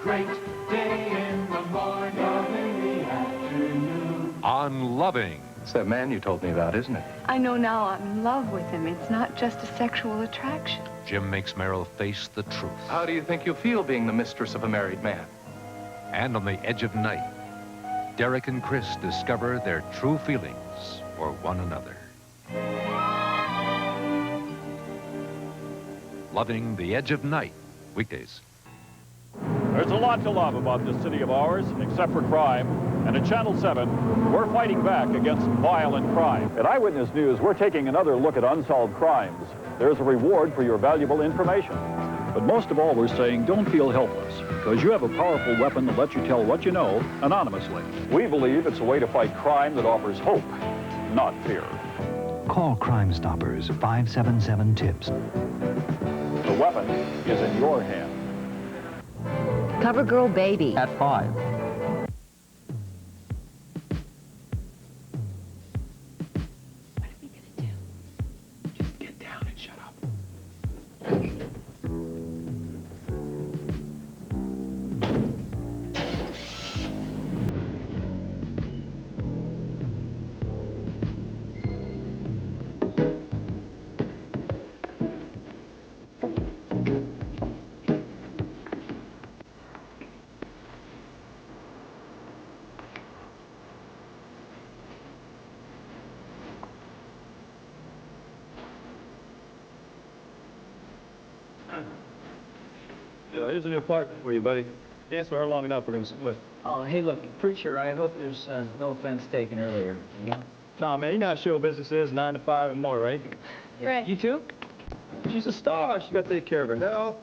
great day in the morning, love in the afternoon. On Loving. It's that man you told me about, isn't it? I know now I'm in love with him. It's not just a sexual attraction. Jim makes Meryl face the truth. How do you think you feel being the mistress of a married man? And on the edge of night, Derek and Chris discover their true feelings for one another. Loving the Edge of Night, weekdays. There's a lot to love about this city of ours, except for crime. And at Channel 7, we're fighting back against violent crime. At Eyewitness News, we're taking another look at unsolved crimes. There's a reward for your valuable information. But most of all, we're saying don't feel helpless, because you have a powerful weapon that lets you tell what you know anonymously. We believe it's a way to fight crime that offers hope, not fear. Call Crime Stoppers 577-TIPS. The weapon is in your hand. CoverGirl Baby. At 5. Here's a new apartment for you, buddy. Dance for her long enough, we're gonna split. Oh, hey, look, preacher, I hope there's no offense taken earlier. You know? Nah, man, you know how show business is, 9 to 5 and more, right? Right. You too? She's a star. She got to take care of her. No.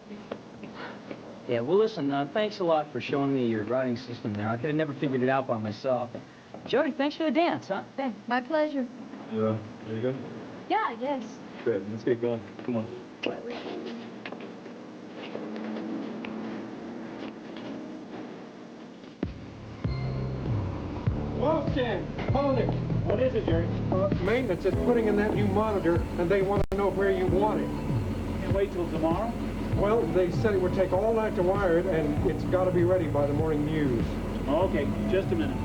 Yeah, well, listen, thanks a lot for showing me your writing system there. I could have never figured it out by myself. Jody, thanks for the dance, huh? Thanks. My pleasure. Yeah, there you go. Yeah, yes. Good, let's get going. Come on. Wolfgang, hold it. What is it, Jerry? Maintenance is putting in that new monitor, and they want to know where you want it. Can't wait till tomorrow? Well, they said it would take all night to wire it, and it's got to be ready by the morning news. Okay, just a minute.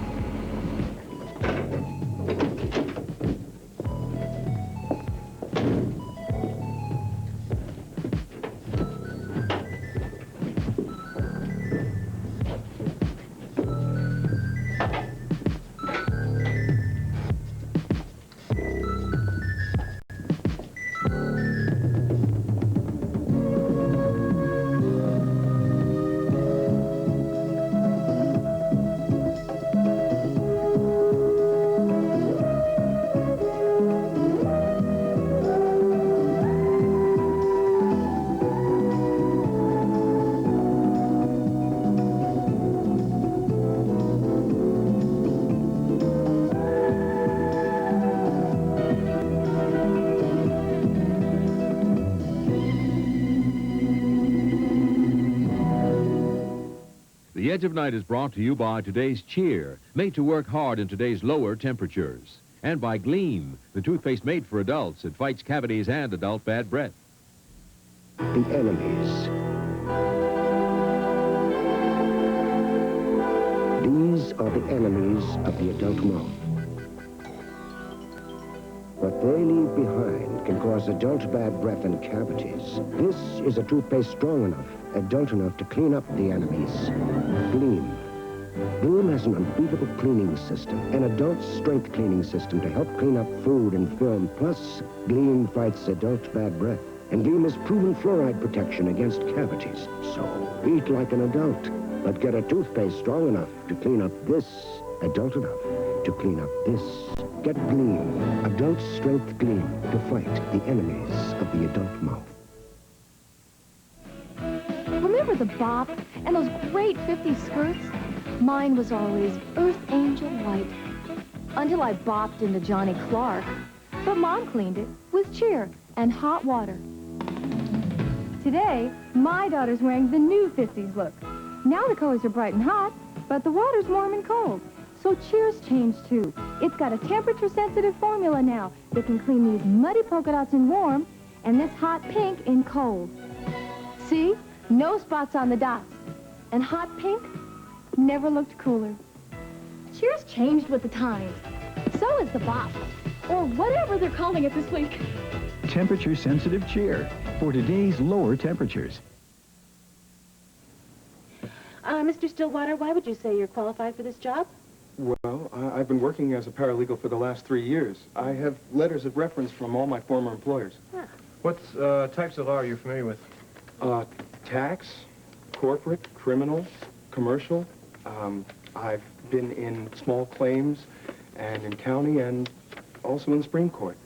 The Edge of Night is brought to you by today's Cheer, made to work hard in today's lower temperatures. And by Gleam, the toothpaste made for adults. It fights cavities and adult bad breath. The enemies. These are the enemies of the adult mouth. What they leave behind can cause adult bad breath and cavities. This is a toothpaste strong enough, adult enough to clean up the enemies. Gleam. Gleam has an unbeatable cleaning system, an adult strength cleaning system to help clean up food and film. Plus, Gleam fights adult bad breath. And Gleam has proven fluoride protection against cavities. So, eat like an adult, but get a toothpaste strong enough to clean up this, adult enough to clean up this. Get Gleam, adult strength Gleam, to fight the enemies of the adult mouth. Remember the bop and those great 50s skirts? Mine was always Earth Angel White. Until I bopped into Johnny Clark. But Mom cleaned it with Cheer and hot water. Today, my daughter's wearing the new 50s look. Now the colors are bright and hot, but the water's warm and cold. So Cheer's changed too. It's got a temperature-sensitive formula now that can clean these muddy polka dots in warm and this hot pink in cold. See? No spots on the dots. And hot pink never looked cooler. Cheer's changed with the times. So is the bop, or whatever they're calling it this week. Temperature-sensitive cheer for today's lower temperatures. Mr. Stillwater, why would you say you're qualified for this job? Well, I've been working as a paralegal for the last 3 years. I have letters of reference from all my former employers. Huh. What types of law are you familiar with? Tax, corporate, criminal, commercial. I've been in small claims and in county and also in the Supreme Court.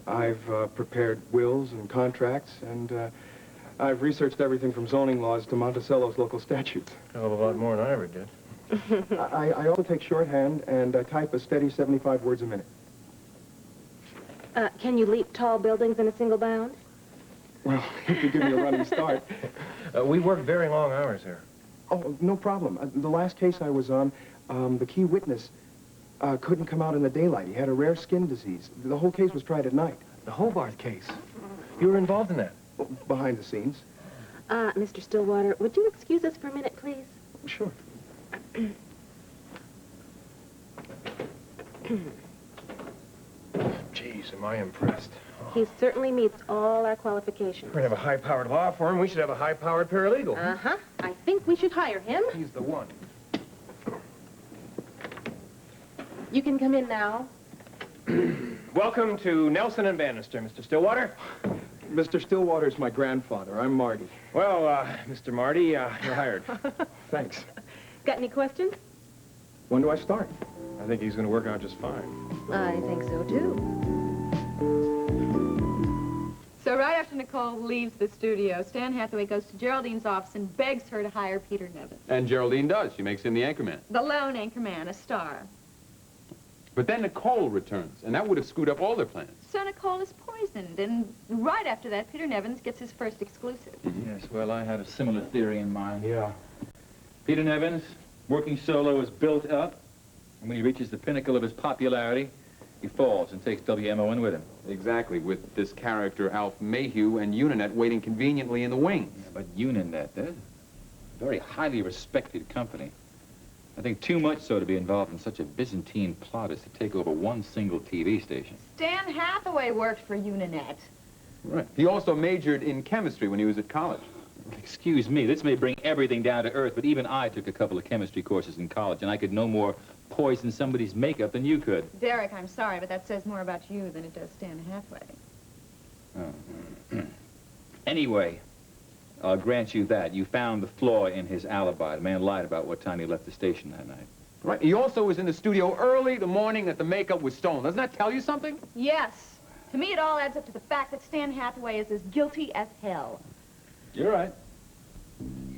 I've prepared wills and contracts, and I've researched everything from zoning laws to Monticello's local statutes. Hell of a lot more than I ever did. I also take shorthand, and I type a steady 75 words a minute. Can you leap tall buildings in a single bound? Well, if you give me a running start. We work very long hours here. Oh, no problem. The last case I was on, the key witness couldn't come out in the daylight. He had a rare skin disease. The whole case was tried at night. The Hobart case. You were involved in that? Behind the scenes. Mr. Stillwater, would you excuse us for a minute, please? Sure. Jeez, am I impressed. He certainly meets all our qualifications. We're gonna have a high-powered law firm. We should have a high-powered paralegal. Uh-huh. I think we should hire him. He's the one. You can come in now. Welcome to Nelson and Bannister, Mr. Stillwater. Mr. Stillwater's my grandfather. I'm Marty. Well, Mr. Marty, you're hired. Thanks. Got any questions? When do I start? I think he's gonna work out just fine. I think so, too. So right after Nicole leaves the studio, Stan Hathaway goes to Geraldine's office and begs her to hire Peter Nevins. And Geraldine does. She makes him the anchorman. The lone anchorman, a star. But then Nicole returns, and that would have screwed up all their plans. So Nicole is poisoned, and right after that, Peter Nevins gets his first exclusive. Yes, well, I had a similar theory in mind. Yeah. Peter Nevins, working solo, is built up, and when he reaches the pinnacle of his popularity, he falls and takes WMO in with him. Exactly, with this character, Alf Mayhew, and Uninet waiting conveniently in the wings. Yeah, but Uninet, they're a very highly respected company. I think too much so to be involved in such a Byzantine plot as to take over one single TV station. Stan Hathaway worked for Uninet. Right. He also majored in chemistry when he was at college. Excuse me, this may bring everything down to earth, but even I took a couple of chemistry courses in college, and I could no more poison somebody's makeup than you could. Derek, I'm sorry, but that says more about you than it does Stan Hathaway. Oh. Anyway, I'll grant you that. You found the flaw in his alibi. The man lied about what time he left the station that night. Right. He also was in the studio early the morning that the makeup was stolen. Doesn't that tell you something? Yes. To me, it all adds up to the fact that Stan Hathaway is as guilty as hell. You're right.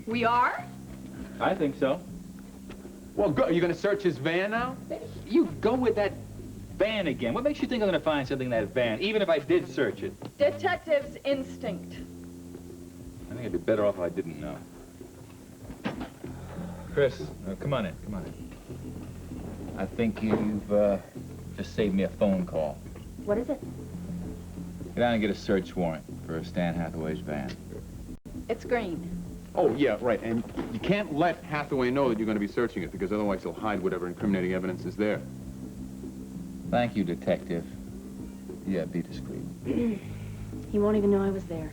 We are? I think so. Well, good. Are you going to search his van now? You go with that van again. What makes you think I'm going to find something in that van, even if I did search it? Detective's instinct. I think I'd be better off if I didn't know. Chris, come on in, come on in. I think you've just saved me a phone call. What is it? Get down and get a search warrant for Stan Hathaway's van. It's green. Oh, yeah, right. And you can't let Hathaway know that you're going to be searching it, because otherwise he'll hide whatever incriminating evidence is there. Thank you, Detective. Yeah, be discreet. He won't even know I was there.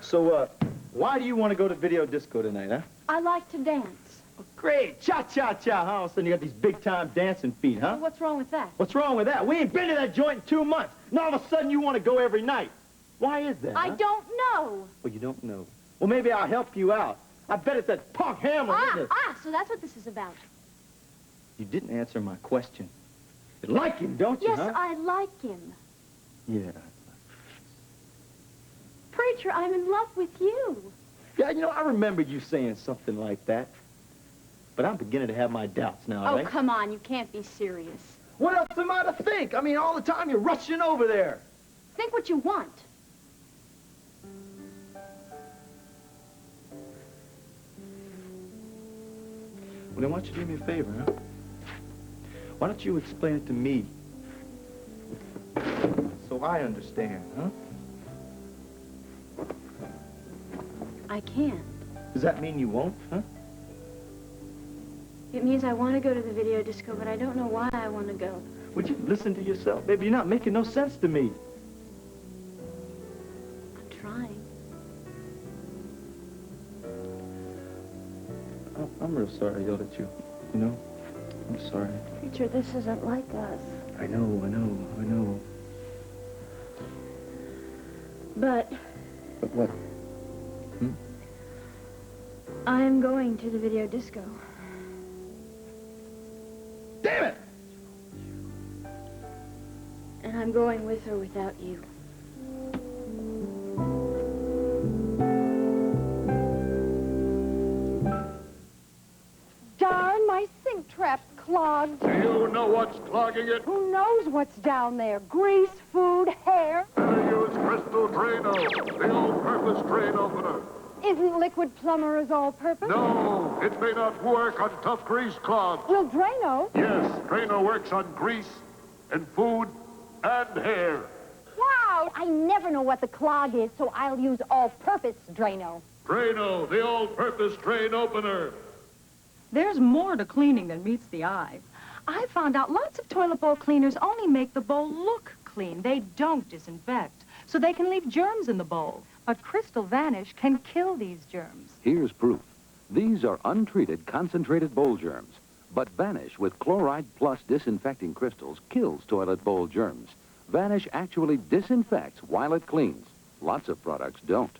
So, why do you want to go to video disco tonight, huh? I like to dance. Great. Cha-cha-cha, huh? All of a sudden you got these big-time dancing feet, huh? What's wrong with that? What's wrong with that? We ain't been to that joint in 2 months. Now all of a sudden you want to go every night. Why is that, I huh? don't know. Well, you don't know. Well, maybe I'll help you out. I bet it's that punk Hamlin, isn't it? So that's what this is about. You didn't answer my question. You like him, don't you, Yes, huh? I like him. Yeah. Preacher, I'm in love with you. Yeah, you know, I remember you saying something like that. But I'm beginning to have my doubts now, Oh, right? come on, you can't be serious. What else am I to think? I mean, all the time you're rushing over there. Think what you want. Well, then why don't you do me a favor, huh? Why don't you explain it to me? So I understand, huh? I can't. Does that mean you won't, huh? It means I want to go to the video disco, but I don't know why I want to go. Would you listen to yourself? Baby, you're not making no sense to me. I'm trying. I'm real sorry I yelled at you. You know? I'm sorry. Preacher, this isn't like us. I know. But But what? I'm going to the video disco. Damn it! And I'm going with or without you. Darn, my sink trap's clogged. Do you know what's clogging it? Who knows what's down there? Grease, food, hair. Better use Crystal Drano, the all-purpose drain opener. Isn't liquid plumber's all-purpose? No, it may not work on tough grease clogs. Well, Drano. Yes, Drano works on grease and food and hair. Wow, I never know what the clog is, so I'll use all-purpose Drano. Drano, the all-purpose drain opener. There's more to cleaning than meets the eye. I found out lots of toilet bowl cleaners only make the bowl look clean. They don't disinfect, so they can leave germs in the bowl. But Crystal Vanish can kill these germs. Here's proof. These are untreated, concentrated bowl germs. But Vanish with Chloride Plus disinfecting crystals kills toilet bowl germs. Vanish actually disinfects while it cleans. Lots of products don't.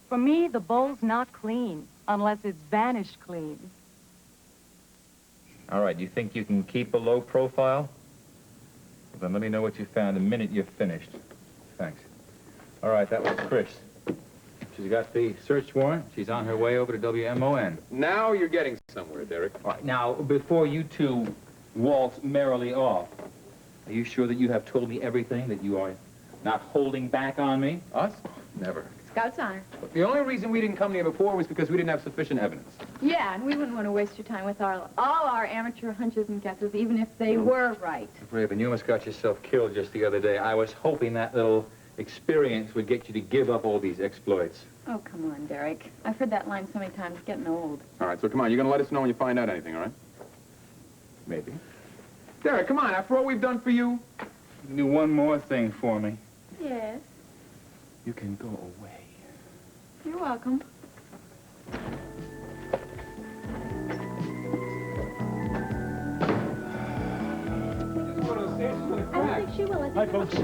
For me, the bowl's not clean unless it's Vanish clean. All right, you think you can keep a low profile? Well, then let me know what you found the minute you're finished. Thanks. All right, that was Chris. She's got the search warrant. She's on her way over to WMON. Now you're getting somewhere, Derek. All right, now, before you two waltz merrily off, are you sure that you have told me everything, that you are not holding back on me? Us? Never. Scout's honor. The only reason we didn't come to you before was because we didn't have sufficient evidence. Yeah, and we wouldn't want to waste your time with all our amateur hunches and guesses, even if they were right. Raven, you almost got yourself killed just the other day. I was hoping that little experience would get you to give up all these exploits. Oh, come on, Derek. I've heard that line so many times, it's getting old. All right, so come on. You're going to let us know when you find out anything, all right? Maybe. Derek, come on. After all we've done for you. You can do one more thing for me. Yes. You can go away. You're welcome. I don't think she will. I think Hi, folks.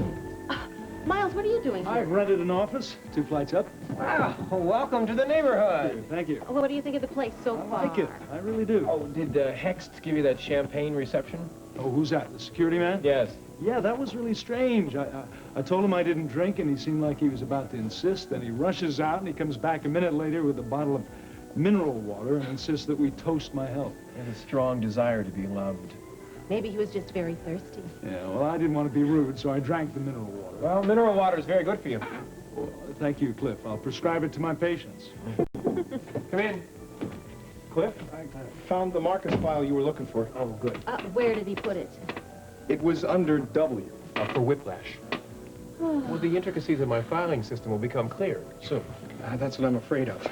Miles, what are you doing here? I've rented an office, 2 flights up. Wow, welcome to the neighborhood. Thank you. What do you think of the place so far? I like it. I really do. Oh, did Hext give you that champagne reception? Oh, who's that? The security man? Yes. Yeah, that was really strange. I told him I didn't drink, and he seemed like he was about to insist. Then he rushes out, and he comes back a minute later with a bottle of mineral water and insists that we toast my health. And a strong desire to be loved. Maybe he was just very thirsty. Yeah, well, I didn't want to be rude, so I drank the mineral water. Well, mineral water is very good for you. Well, thank you, Cliff. I'll prescribe it to my patients. Come in. Cliff, I found the Marcus file you were looking for. Oh, good. Where did he put it? It was under W, for whiplash. Well, the intricacies of my filing system will become clear soon. That's what I'm afraid of.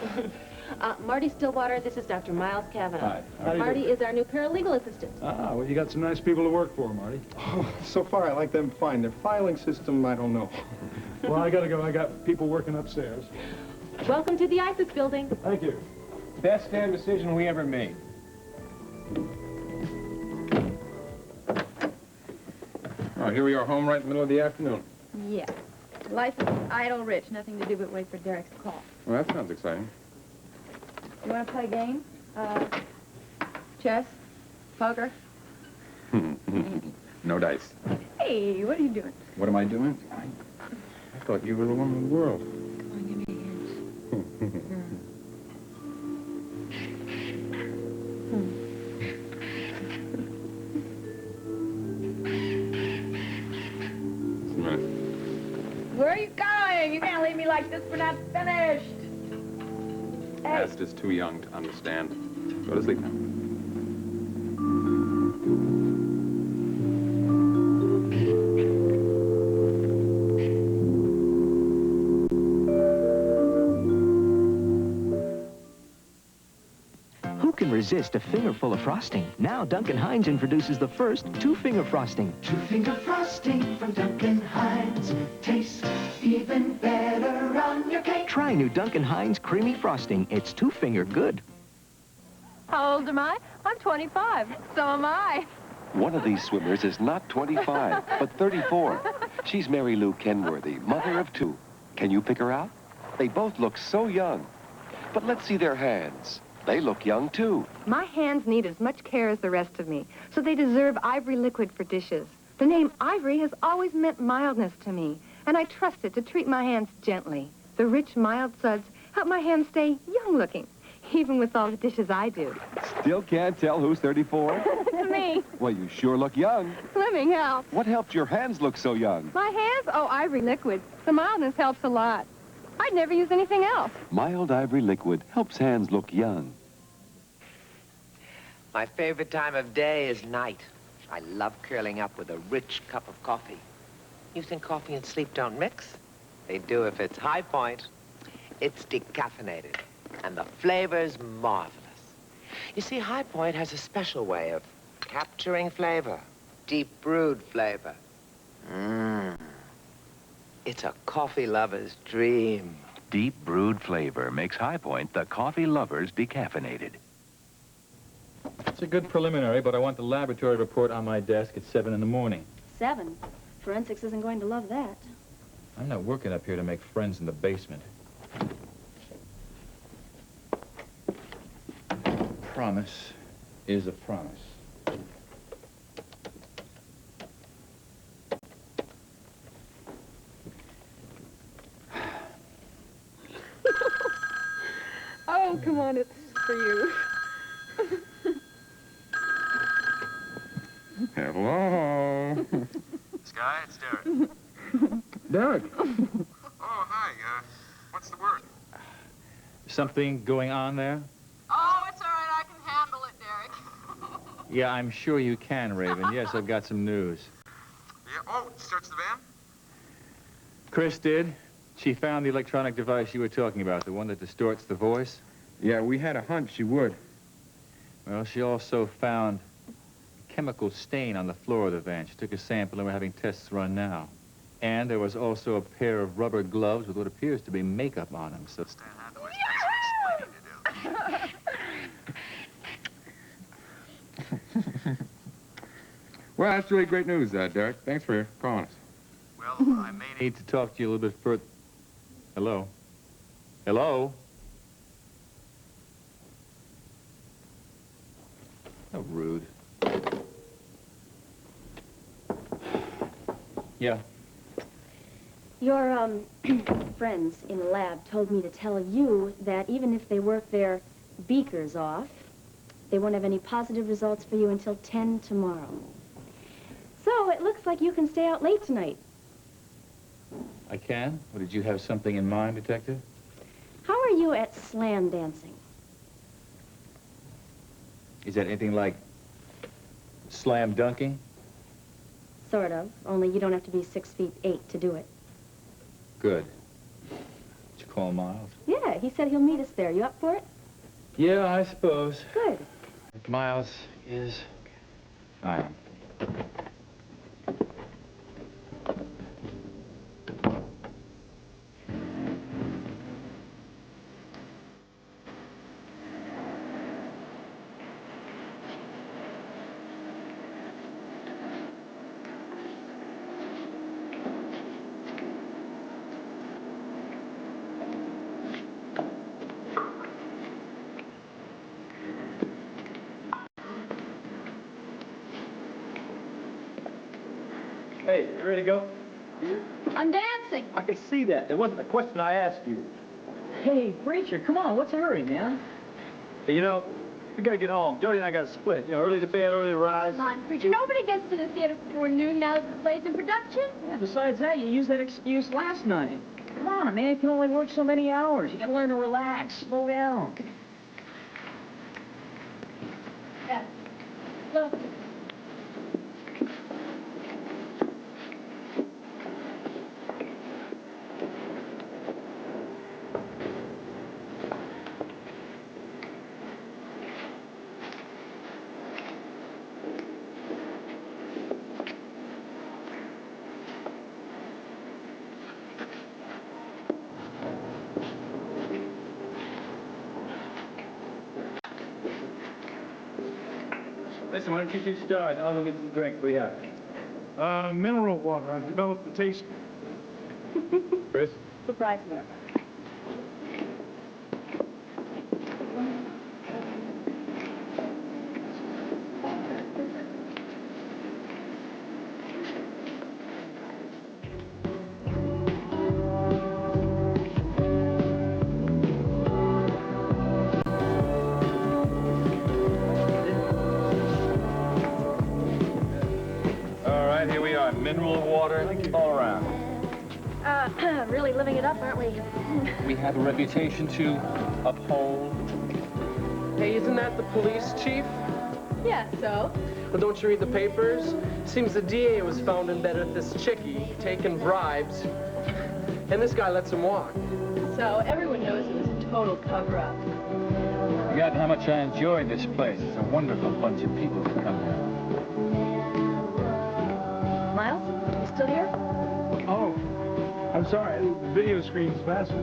Marty Stillwater, this is Dr. Miles Cavanaugh. Hi. How do you Marty do? is our new paralegal assistant. Ah, well, you got some nice people to work for, Marty. Oh, so far, I like them fine. Their filing system, I don't know. Well, I gotta go. I got people working upstairs. Welcome to the ISIS building. Thank you. Best damn decision we ever made. All right, here we are, home right in the middle of the afternoon. Yeah. Life is idle rich, nothing to do but wait for Derek's call. Well, that sounds exciting. You want to play a game? Chess? Poker? No dice. Hey, what are you doing? What am I doing? I thought you were the woman of the world. Come on, give me a hint. Just a minute. Where are you going? You can't leave me like this. We're not finished. Hey. Past is too young to understand. Go to sleep now. resist a fingerful of frosting. Now Duncan Hines introduces the first two-finger frosting. Two-finger frosting from Duncan Hines. Tastes even better on your cake. Try new Duncan Hines creamy frosting. It's two-finger good. How old am I? I'm 25. So am I. One of these swimmers is not 25, but 34. She's Mary Lou Kenworthy, mother of two. Can you pick her out? They both look so young. But let's see their hands. They look young, too. My hands need as much care as the rest of me, so they deserve Ivory liquid for dishes. The name Ivory has always meant mildness to me, and I trust it to treat my hands gently. The rich, mild suds help my hands stay young-looking, even with all the dishes I do. Still can't tell who's 34? It's me. Well, you sure look young. Slimming helps. What helped your hands look so young? My hands? Oh, Ivory liquid. The mildness helps a lot. I'd never use anything else. Mild Ivory liquid helps hands look young. My favorite time of day is night. I love curling up with a rich cup of coffee. You think coffee and sleep don't mix? They do if it's High Point. It's decaffeinated, and the flavor's marvelous. You see, High Point has a special way of capturing flavor, deep brewed flavor. It's a coffee lover's dream. Deep brewed flavor makes High Point the coffee lover's decaffeinated. It's a good preliminary, but I want the laboratory report on my desk at 7 in the morning. 7? Forensics isn't going to love that. I'm not working up here to make friends in the basement. Promise is a promise. Oh, come on, it's for you. Hello. Sky, it's Derek. Derek. Oh, hi. What's the word? Something going on there? Oh, it's all right. I can handle it, Derek. Yeah, I'm sure you can, Raven. Yes, I've got some news. Yeah. Oh, search the van? Chris did. She found the electronic device you were talking about, the one that distorts the voice. Yeah, we had a hunch she would. Well, she also found a chemical stain on the floor of the van. She took a sample and we're having tests run now. And there was also a pair of rubber gloves with what appears to be makeup on them. So Stan Hathaway's got some explaining to do. Well, that's really great news, Derek. Thanks for calling us. Well, I may need to talk to you a little bit further. Hello? Hello? How rude. Yeah. Your, friends in the lab told me to tell you that even if they work their beakers off, they won't have any positive results for you until 10 tomorrow. So it looks like you can stay out late tonight. I can? Or did you have something in mind, Detective? How are you at slam dancing? Is that anything like slam dunking? Sort of, only you don't have to be 6'8" to do it. Good. Did you call Miles? Yeah, he said he'll meet us there. You up for it? Yeah, I suppose. Good. If Miles is... I am. Hey, you ready to go? I'm dancing. I can see that. It wasn't the question I asked you. Hey, preacher, come on. What's the hurry, man? Hey, you know, we gotta get home. Jody and I gotta split. You know, early to bed, early to rise. Come on, preacher. Nobody gets to the theater before noon now that the play's in production. Yeah, besides that, you used that excuse last night. Come on, a man can only work so many hours. You gotta learn to relax, slow down. Yeah. Look. Listen, why don't you two start? I'll go get some drink. What do you have? Mineral water. I've developed the taste. Chris? Surprise me. All right, here we are. Mineral water all around. Really living it up, aren't we? We have a reputation to uphold. Hey, isn't that the police chief? Yeah, so? Well, don't you read the papers? Seems the DA was found in bed with this chickie, taking bribes, and this guy lets him walk. So everyone knows it was a total cover-up. Forgotten how much I enjoyed this place. It's a wonderful bunch of people who come here. Miles, you still here? Oh, I'm sorry. The video screen's faster.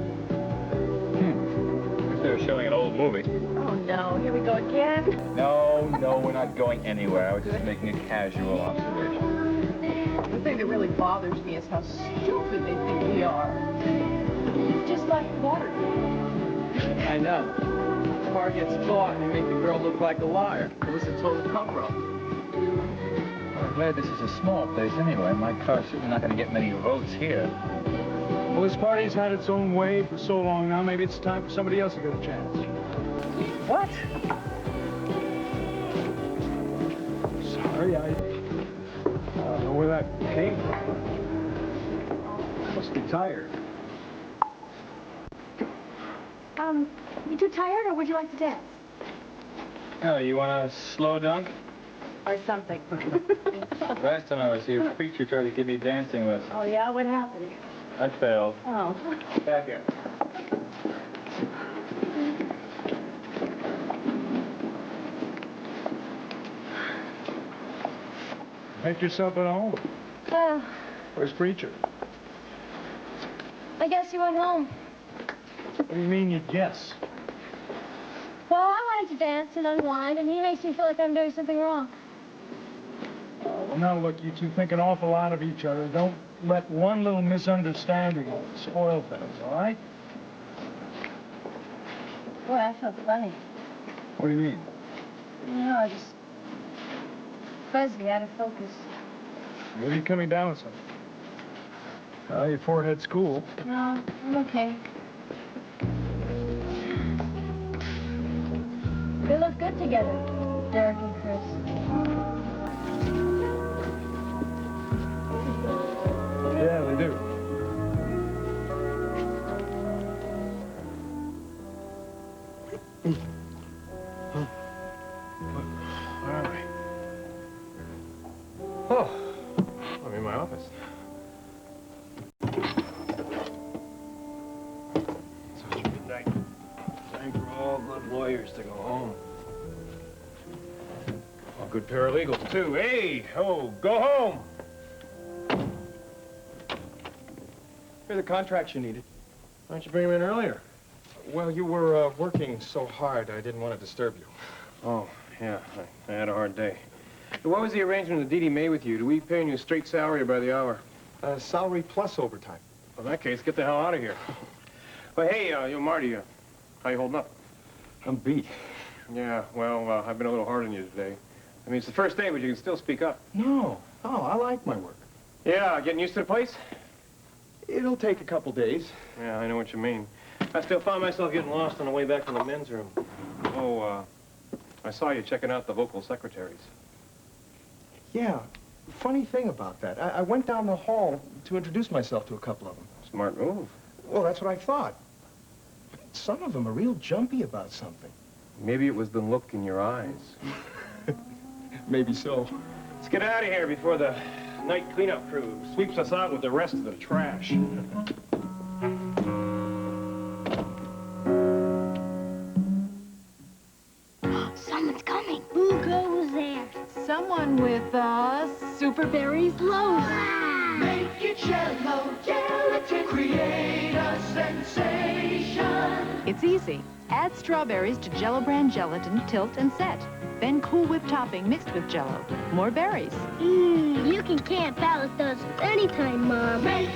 If they were showing an old movie. Oh, no. Here we go again. No, we're not going anywhere. I was just making a casual observation. The thing that really bothers me is how stupid they think we are. Just like Watergate. I know. The car gets caught and they make the girl look like a liar. It was a total cover-up. I'm glad this is a small place anyway. My car's certainly not going to get many votes here. Well, this party's had its own way for so long now. Maybe it's time for somebody else to get a chance. What? Sorry, I don't know where that came from. Must be tired. You too tired, or would you like to dance? Oh, you want to slow dunk? Or something. Last time I was here, a preacher tried to give me dancing lessons. Oh, yeah? What happened? I failed. Oh. Back here. Make yourself at home. Where's Preacher? I guess he went home. What do you mean you guess? Well, I wanted to dance and unwind, and he makes me feel like I'm doing something wrong. Well, now, look, you two think an awful lot of each other. Don't let one little misunderstanding spoil things, all right? Boy, I felt funny. What do you mean? You know, I just fuzzy, out of focus. Maybe you're coming down with something. Your forehead's cool. No, I'm okay. They look good together, Derek and Chris. Yeah, they do. Where are we? Oh, I'm in my office. Such a good night. Time for all good lawyers to go home. All good paralegals, too. Hey, oh, go home! Here are the contracts you needed. Why don't you bring them in earlier? Well, you were working so hard, I didn't want to disturb you. Oh, yeah, I had a hard day. What was the arrangement that Dee Dee made with you? Do we pay you a straight salary or by the hour? Salary plus overtime. Well, in that case, get the hell out of here. But hey, Marty, how you holding up? I'm beat. Yeah, well, I've been a little hard on you today. I mean, it's the first day, but you can still speak up. No, I like my work. Yeah, getting used to the place? It'll take a couple days. Yeah, I know what you mean. I still found myself getting lost on the way back from the men's room. Oh, I saw you checking out the vocal secretaries. Yeah, funny thing about that. I went down the hall to introduce myself to a couple of them. Smart move. Well, that's what I thought. But some of them are real jumpy about something. Maybe it was the look in your eyes. Maybe so. Let's get out of here before the night cleanup crew sweeps us out with the rest of the trash. Someone's coming. Who goes there? Someone with super berries loaf. Make it yellow, gelatin, create a sensation. It's easy. Add strawberries to Jell-O brand gelatin, tilt, and set. Then Cool Whip topping mixed with Jell-O. More berries. You can can Palace those anytime, Mom. Make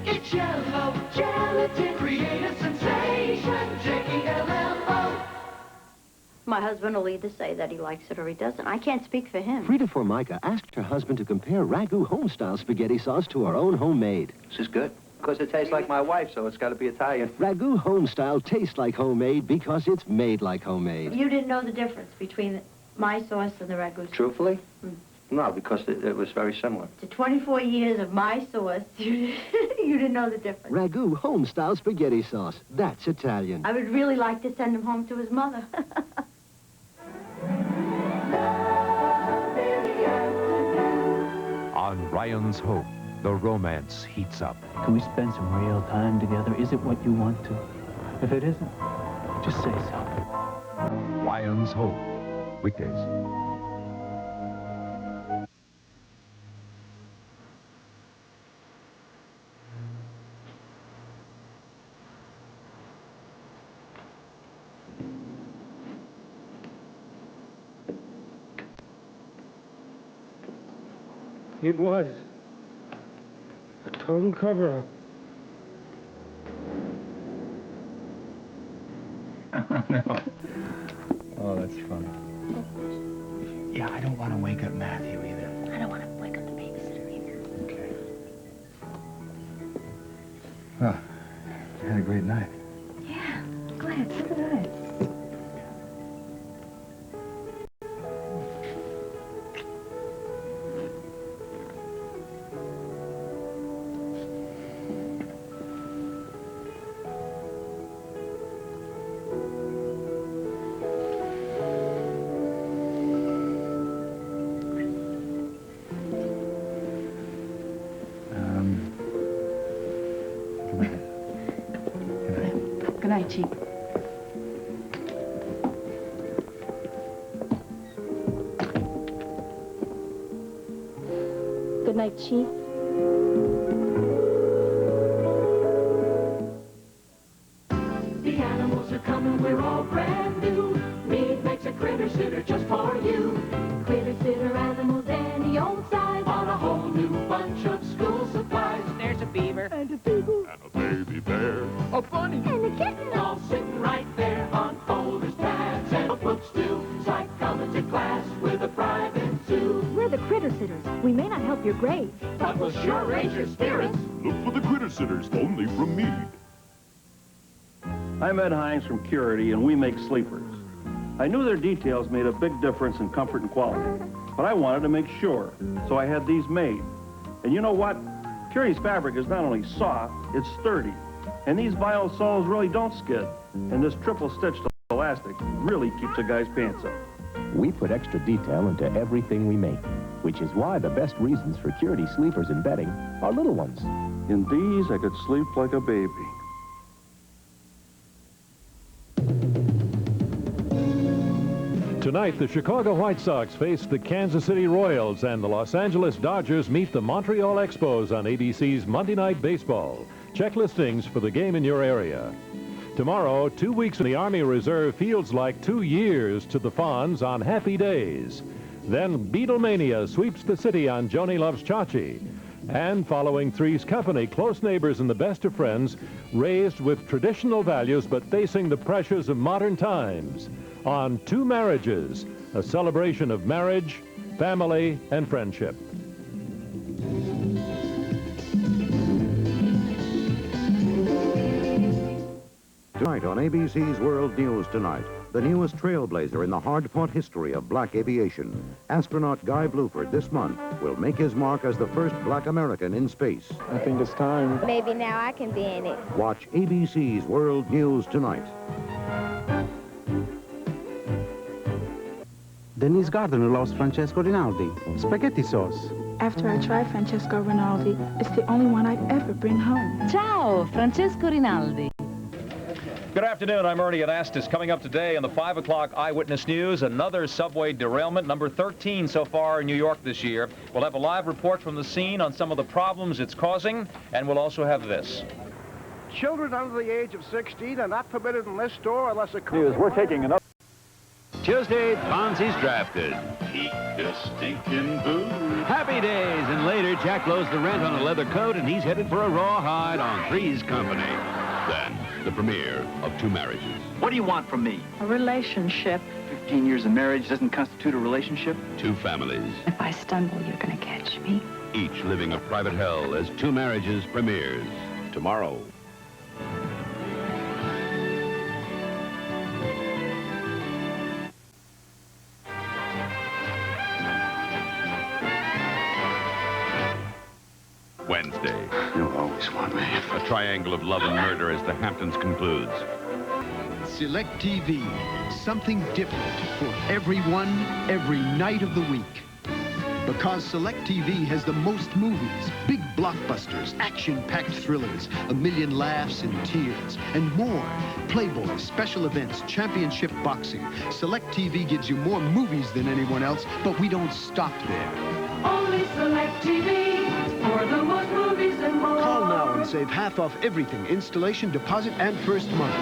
it Jell-O gelatin. Create a sensation. J-E-L-L-O. My husband will either say that he likes it or he doesn't. I can't speak for him. Frida Formica asked her husband to compare Ragu home-style spaghetti sauce to our own homemade. This is good. Because it tastes like my wife, so it's got to be Italian. Ragu home-style tastes like homemade because it's made like homemade. You didn't know the difference between my sauce and the Ragu sauce? Truthfully? No, because it was very similar. To 24 years of my sauce, you didn't know the difference. Ragu home-style spaghetti sauce. That's Italian. I would really like to send him home to his mother. On Ryan's Hope, the romance heats up. Can we spend some real time together? Is it what you want to? If it isn't, just say so. Ryan's Hope, weekdays. It was a total cover-up. No. Oh, that's funny. Yeah, I don't want to wake up Matthew either. I don't want to wake up the babysitter either. Okay. Well, you had a great night. Yeah, glad. So did I. Good night, Chief. Good night, Chief. The animals are coming, we're all brand new. Mead makes a critter sitter just for you. Critter sitter animals any old size. On a whole new bunch of school supplies. There's a beaver. And a beagle. And a baby bear. A bunny. And a kitten. All sitting right there on folders, pads, and books too. It's like coming to class with a private zoo. We're the critter sitters. We may not help your grades, But we'll sure raise your spirits. Look for the critter sitters, only from Mead. I'm Ed Hines from Curity, and we make sleepers. I knew their details made a big difference in comfort and quality, but I wanted to make sure, so I had these made. And you know what? Curity's fabric is not only soft, it's sturdy. And these vinyl soles really don't skid. And this triple-stitched elastic really keeps a guy's pants up. We put extra detail into everything we make, which is why the best reasons for Curity sleepers and bedding are little ones. In these, I could sleep like a baby. Tonight, the Chicago White Sox face the Kansas City Royals, and the Los Angeles Dodgers meet the Montreal Expos on ABC's Monday Night Baseball. Check listings for the game in your area. Tomorrow, 2 weeks in the Army Reserve feels like 2 years to the Fonz on Happy Days. Then Beatlemania sweeps the city on Joni Loves Chachi. And following Three's Company, close neighbors and the best of friends, raised with traditional values but facing the pressures of modern times. On Two Marriages, a celebration of marriage, family, and friendship. Tonight on ABC's World News Tonight, the newest trailblazer in the hard-fought history of black aviation. Astronaut Guy Bluford this month will make his mark as the first black American in space. I think it's time. Maybe now I can be in it. Watch ABC's World News Tonight. Denise Gardner loves Francesco Rinaldi. Spaghetti sauce. After I try Francesco Rinaldi, it's the only one I'd ever bring home. Ciao, Francesco Rinaldi. Good afternoon, I'm Ernie Anastas. Coming up today on the 5 o'clock Eyewitness News, another subway derailment, number 13 so far in New York this year. We'll have a live report from the scene on some of the problems it's causing, and we'll also have this. children under the age of 16 are not permitted in this store unless a... We're taking another... Tuesday, Fonzie's drafted. Eat the stinking booze. Happy days, and later, Jack blows the rent on a leather coat, and he's headed for a rawhide on Three's Company. Then, the premiere of Two Marriages. What do you want from me? A relationship. 15 years of marriage doesn't constitute a relationship? Two families, If I stumble, you're gonna catch me. each living a private hell as Two Marriages premieres tomorrow. Wednesday. You always want me. A triangle of love and murder as the Hamptons concludes. Select TV. Something different for everyone, every night of the week. Because Select TV has the most movies, big blockbusters, action-packed thrillers, a million laughs and tears, and more. Playboy, special events, championship boxing. Select TV gives you more movies than anyone else, but we don't stop there. Only Select TV for the most movies and more. Call now and save half off everything, installation, deposit, and first month.